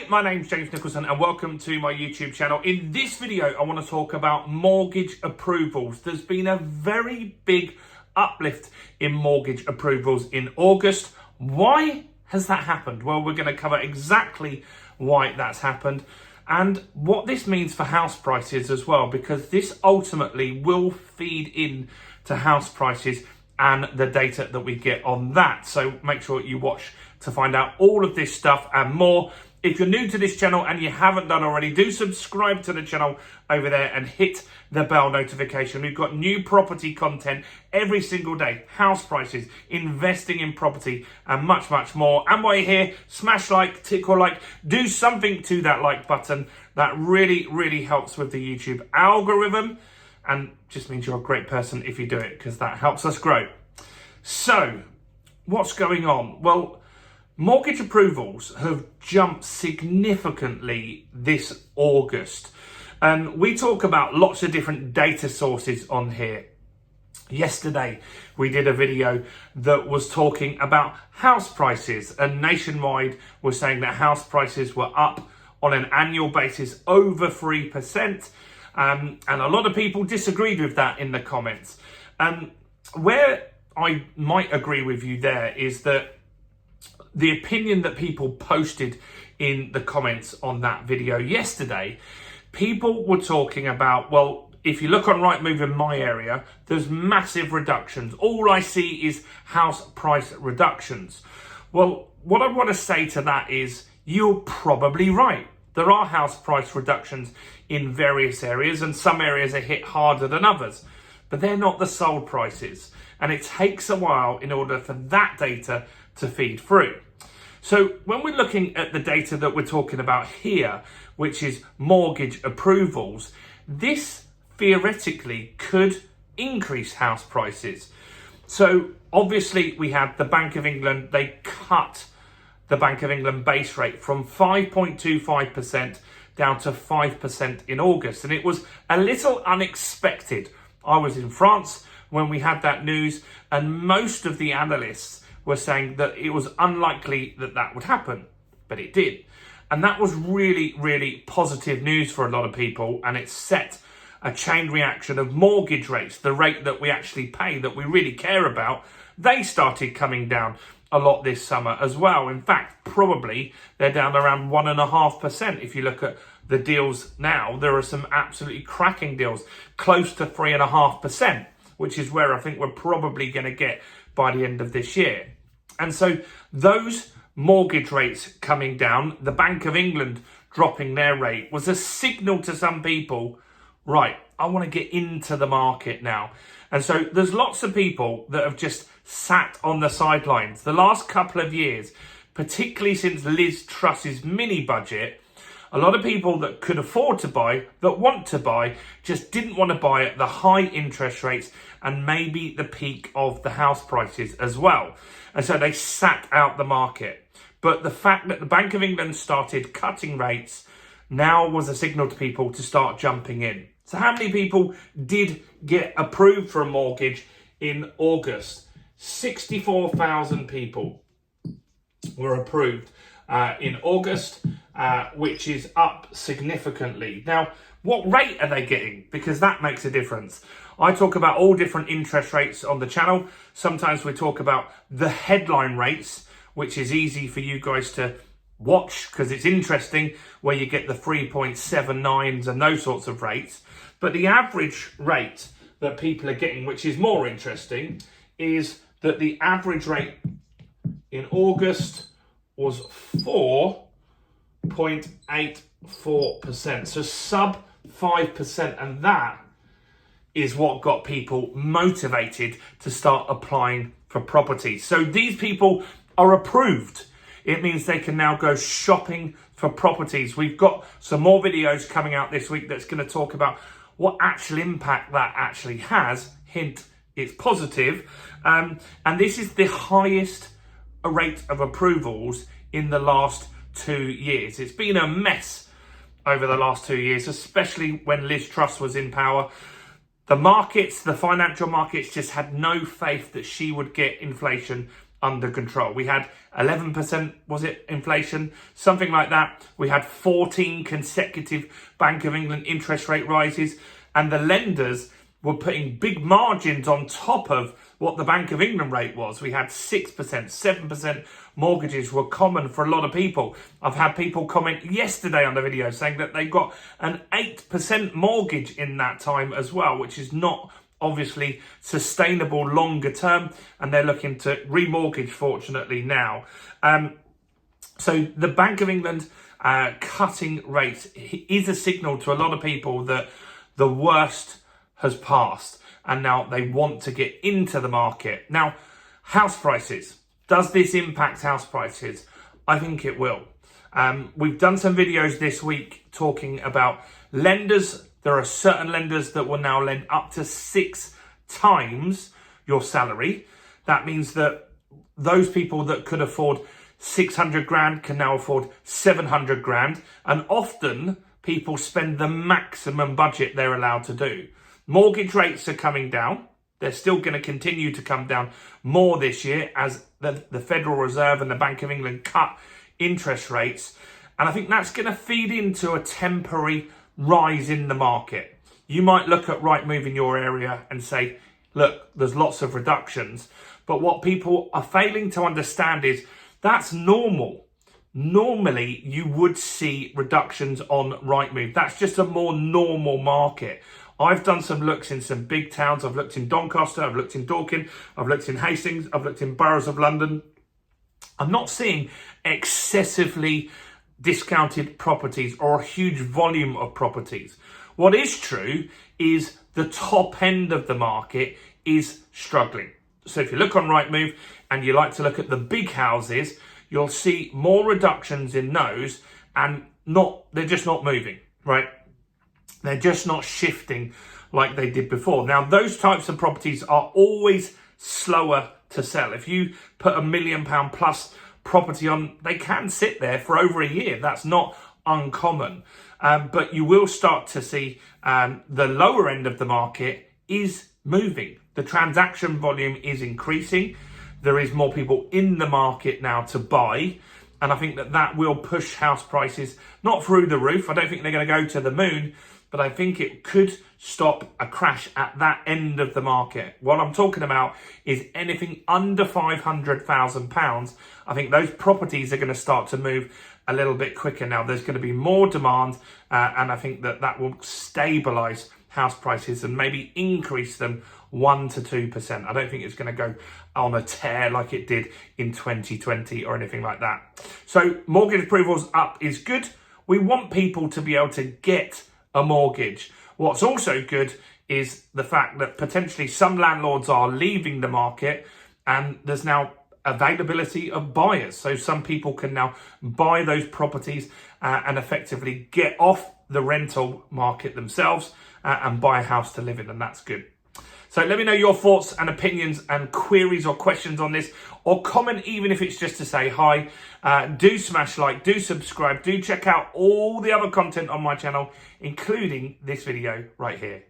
Hi, my name's James Nicholson and welcome to my YouTube channel. In this video, I want to talk about mortgage approvals. There's been a very big uplift in mortgage approvals in August. Why has that happened? Well, we're going to cover exactly why that's happened and what this means for house prices as well, because this ultimately will feed in to house prices and the data that we get on that. So make sure you watch to find out all of this stuff and more. If you're new to this channel and you haven't done already, do subscribe to the channel over there and hit the bell notification. We've got new property content every single day, house prices, investing in property and much, much more. And while you're here, smash like, tick or like, do something to that like button. That really, really helps with the YouTube algorithm and just means you're a great person if you do it, because that helps us grow. So what's going on? Well, mortgage approvals have jumped significantly this August. And we talk about lots of different data sources on here. Yesterday, we did a video that was talking about house prices, and Nationwide was saying that house prices were up on an annual basis over 3%. And a lot of people disagreed with that in the comments. Where I might agree with you there is that the opinion that people posted in the comments on that video yesterday, people were talking about, well, if you look on Rightmove in my area, there's massive reductions. All I see is house price reductions. Well, what I want to say to that is you're probably right. There are house price reductions in various areas, and some areas are hit harder than others, but they're not the sold prices. And it takes a while in order for that data to feed through. So when we're looking at the data that we're talking about here, which is mortgage approvals, this theoretically could increase house prices. So obviously we had the Bank of England, they cut the Bank of England base rate from 5.25% down to 5% in August. And it was a little unexpected. I was in France when we had that news, and most of the analysts were saying that it was unlikely that that would happen, but it did. And that was really, really positive news for a lot of people, and it set a chain reaction of mortgage rates, the rate that we actually pay, that we really care about. They started coming down a lot this summer as well. In fact, probably they're down around 1.5%. If you look at the deals now, there are some absolutely cracking deals, close to 3.5%, which is where I think we're probably going to get by the end of this year. And so those mortgage rates coming down, the Bank of England dropping their rate, was a signal to some people, right, I want to get into the market now. And so there's lots of people that have just sat on the sidelines. The last couple of years, particularly since Liz Truss's mini budget, a lot of people that could afford to buy, that want to buy, just didn't want to buy at the high interest rates and maybe the peak of the house prices as well. And so they sat out the market. But the fact that the Bank of England started cutting rates now was a signal to people to start jumping in. So how many people did get approved for a mortgage in August? 64,000 people were approved in August, which is up significantly. Now, what rate are they getting? Because that makes a difference. I talk about all different interest rates on the channel. Sometimes we talk about the headline rates, which is easy for you guys to watch because it's interesting, where you get the 3.79s and those sorts of rates. But the average rate that people are getting, which is more interesting, is that the average rate in August was 4.84%, so sub 5%, and that is what got people motivated to start applying for property. So these people are approved. It means they can now go shopping for properties. We've got some more videos coming out this week that's going to talk about what actual impact that actually has. Hint, it's positive. And this is the highest rate of approvals in the last 2 years. It's been a mess over the last 2 years, especially when Liz Truss was in power. The markets, the financial markets, just had no faith that she would get inflation under control. We had 11%, was it, inflation? Something like that. We had 14 consecutive Bank of England interest rate rises, and the lenders were putting big margins on top of what the Bank of England rate was. We had 6%, 7% mortgages were common for a lot of people. I've had people comment yesterday on the video saying that they got an 8% mortgage in that time as well, which is not obviously sustainable longer term, and they're looking to remortgage, fortunately, now. So the Bank of England cutting rates is a signal to a lot of people that the worst has passed and now they want to get into the market. Now, house prices. Does this impact house prices? I think it will. We've done some videos this week talking about lenders. There are certain lenders that will now lend up to 6 times your salary. That means that those people that could afford 600 grand can now afford 700 grand. And often people spend the maximum budget they're allowed to do. Mortgage rates are coming down. They're still going to continue to come down more this year as the Federal Reserve and the Bank of England cut interest rates. And I think that's going to feed into a temporary rise in the market. You might look at Rightmove in your area and say, look, there's lots of reductions. But what people are failing to understand is that's normal. Normally, you would see reductions on Rightmove. That's just a more normal market. I've done some looks in some big towns. I've looked in Doncaster, I've looked in Dorking, I've looked in Hastings, I've looked in boroughs of London. I'm not seeing excessively discounted properties or a huge volume of properties. What is true is the top end of the market is struggling. So if you look on Rightmove and you like to look at the big houses, you'll see more reductions in those, and they're just not moving, right? They're just not shifting like they did before. Now, those types of properties are always slower to sell. If you put £1 million plus property on, they can sit there for over a year. That's not uncommon. But you will start to see the lower end of the market is moving. The transaction volume is increasing. There is more people in the market now to buy. And I think that will push house prices, not through the roof. I don't think they're going to go to the moon, but I think it could stop a crash at that end of the market. What I'm talking about is anything under £500,000. I think those properties are going to start to move a little bit quicker now. There's going to be more demand, and I think that will stabilise house prices and maybe increase them 1 to 2%. I don't think it's going to go on a tear like it did in 2020 or anything like that. So mortgage approvals up is good. We want people to be able to get a mortgage. What's also good is the fact that potentially some landlords are leaving the market and there's now availability of buyers. So some people can now buy those properties and effectively get off the rental market themselves and buy a house to live in, and that's good. So let me know your thoughts and opinions and queries or questions on this, or comment even if it's just to say hi. Do smash like, do subscribe, do check out all the other content on my channel, including this video right here.